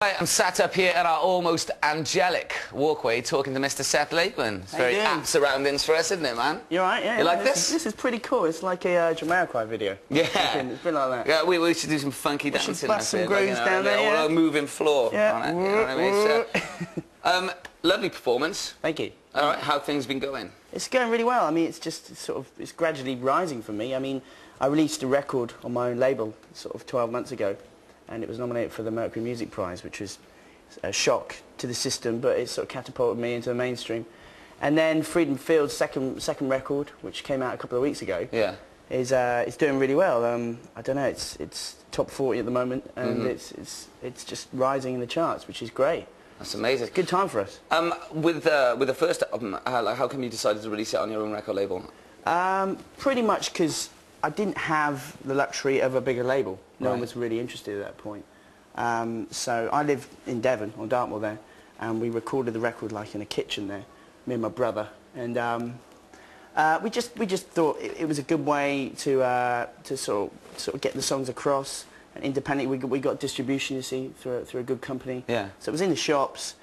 I'm sat up here at our almost angelic walkway talking to Mr. Seth Lakeman. It's very apt surroundings for us, isn't it, man? You're right, yeah. You like this? This is pretty cool. It's like a Jamiroquai video. Yeah. It's been like that. Yeah, we should do some funky dancing. We should bust some grooves down there, yeah. Or a moving floor yeah. on it, you know what I mean? So, lovely performance. Thank you. All right, how have things been going? It's going really well. I mean, it's gradually rising for me. I mean, I released a record on my own label sort of 12 months ago, and it was nominated for the Mercury Music Prize, which was a shock to the system, but it sort of catapulted me into the mainstream. And then Freedom Field's second record, which came out a couple of weeks ago, is doing really well. I don't know, it's top 40 at the moment, and it's just rising in the charts, which is great. That's amazing. It's a good time for us. With the first album, how come you decided to release it on your own record label? Pretty much because I didn't have the luxury of a bigger label. No one was really interested at that point. So I live in Devon, on Dartmoor there, and we recorded the record like in a kitchen there, me and my brother, and we just thought it was a good way to sort of get the songs across, and independently we got distribution, you see, through a good company. Yeah. So it was in the shops,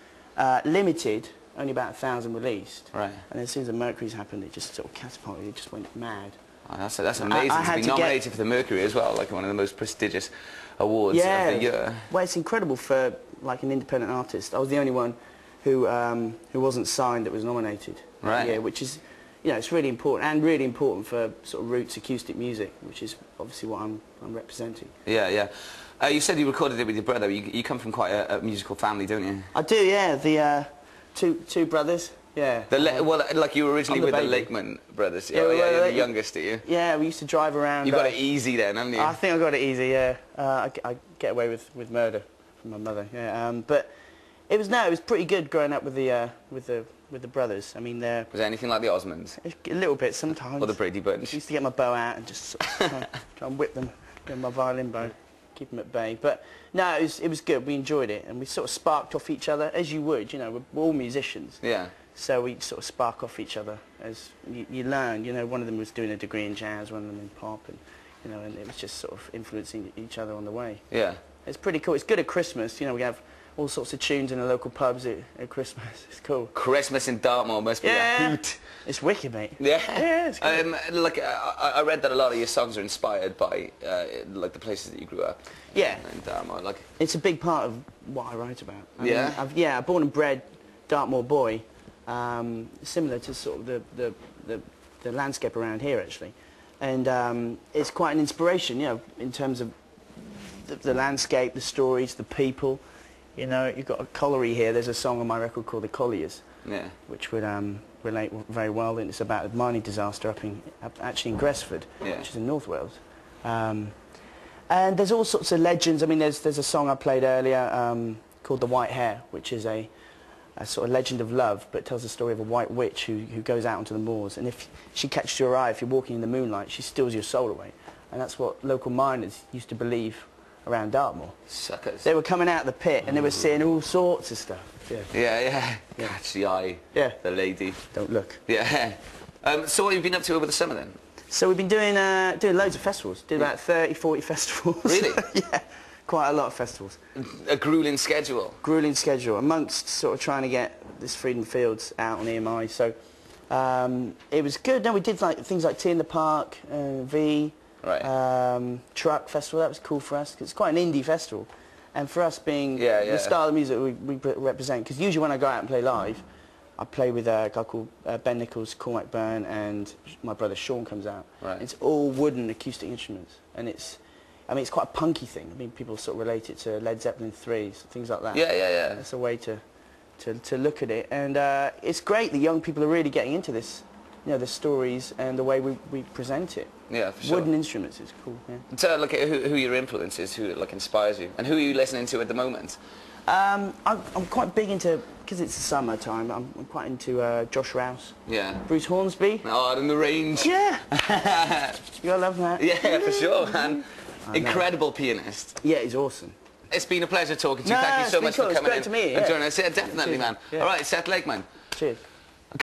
limited, only about 1,000 released. Right. And as soon as the Mercury's happened, it just sort of catapulted, it just went mad. Oh, that's amazing to be nominated for the Mercury as well, like one of the most prestigious awards of the year. Well, it's incredible for like an independent artist. I was the only one who wasn't signed that was nominated. Right. Yeah, which is, you know, it's really important, and really important for sort of roots acoustic music, which is obviously what I'm representing. Yeah, yeah. You said you recorded it with your brother. You come from quite a musical family, don't you? I do, yeah. The two brothers. Yeah. Well, like you were originally with the Lakeman brothers. Yeah, you're the youngest, are you? Yeah, we used to drive around. You got it easy then, haven't you? I think I got it easy, yeah. I get away with murder from my mother, yeah. But it was pretty good growing up with the brothers. I mean, was it anything like the Osmonds? A little bit sometimes. Or the Brady Bunch? I used to get my bow out and just sort of try and whip them with my violin bow, keep them at bay. But no, it was good. We enjoyed it, and we sort of sparked off each other, as you would. You know, we're all musicians. Yeah. So we sort of spark off each other as you learn. You know, one of them was doing a degree in jazz, one of them in pop, and you know, and it was just sort of influencing each other on the way. Yeah. It's pretty cool. It's good at Christmas. You know, we have all sorts of tunes in the local pubs at Christmas. It's cool. Christmas in Dartmoor must be a hoot. It's wicked, mate. Yeah. Yeah, it's good. Like, I read that a lot of your songs are inspired by like the places that you grew up. Yeah. In Dartmoor, like. It's a big part of what I write about. I mean, I'm born and bred Dartmoor boy. Similar to sort of the landscape around here, actually, and it's quite an inspiration, you know, in terms of the landscape, the stories, the people. You know, you've got a colliery here. There's a song on my record called "The Colliers," which would relate very well. And it's about a mining disaster actually in Gresford, which is in North Wales. And there's all sorts of legends. I mean, there's a song I played earlier called "The White Hare," which is a sort of legend of love, but tells the story of a white witch who goes out onto the moors, and if she catches your eye, if you're walking in the moonlight, she steals your soul away. And that's what local miners used to believe around Dartmoor. Suckers. They were coming out of the pit and they were seeing all sorts of stuff. Yeah. Catch the eye. Yeah. The lady. Don't look. Yeah. So what have you been up to over the summer then? So we've been doing loads of festivals. Did about 30, 40 festivals. Really? Yeah. Quite a lot of festivals. A gruelling schedule. Gruelling schedule, amongst sort of trying to get this Freedom Fields out on EMI. So it was good. No, we did like things like Tea in the Park, V, Truck Festival. That was cool for us, 'cause it's quite an indie festival. And for us being the style of music we represent, because usually when I go out and play live, I play with a guy called Ben Nichols, Cormac Byrne, and my brother Sean comes out. Right. It's all wooden acoustic instruments, and it's quite a punky thing. I mean, people sort of relate it to Led Zeppelin 3, things like that. Yeah. That's a way to look at it. And it's great that young people are really getting into this, you know, the stories and the way we present it. Yeah, for sure. Wooden instruments, it's cool, yeah. So, look at who your influence is, who, like, inspires you, and who are you listening to at the moment? I'm quite big into, because it's the summertime, I'm quite into Josh Rouse. Yeah. Bruce Hornsby. Oh, in the range. Yeah. You gotta love that. Yeah, for sure, man. Incredible pianist. Yeah, he's awesome. It's been a pleasure talking to you. Thank you so much for coming in. It's great to meet you. And joining us. Yeah, definitely, man. Yeah. All right, Seth Lakeman. Cheers.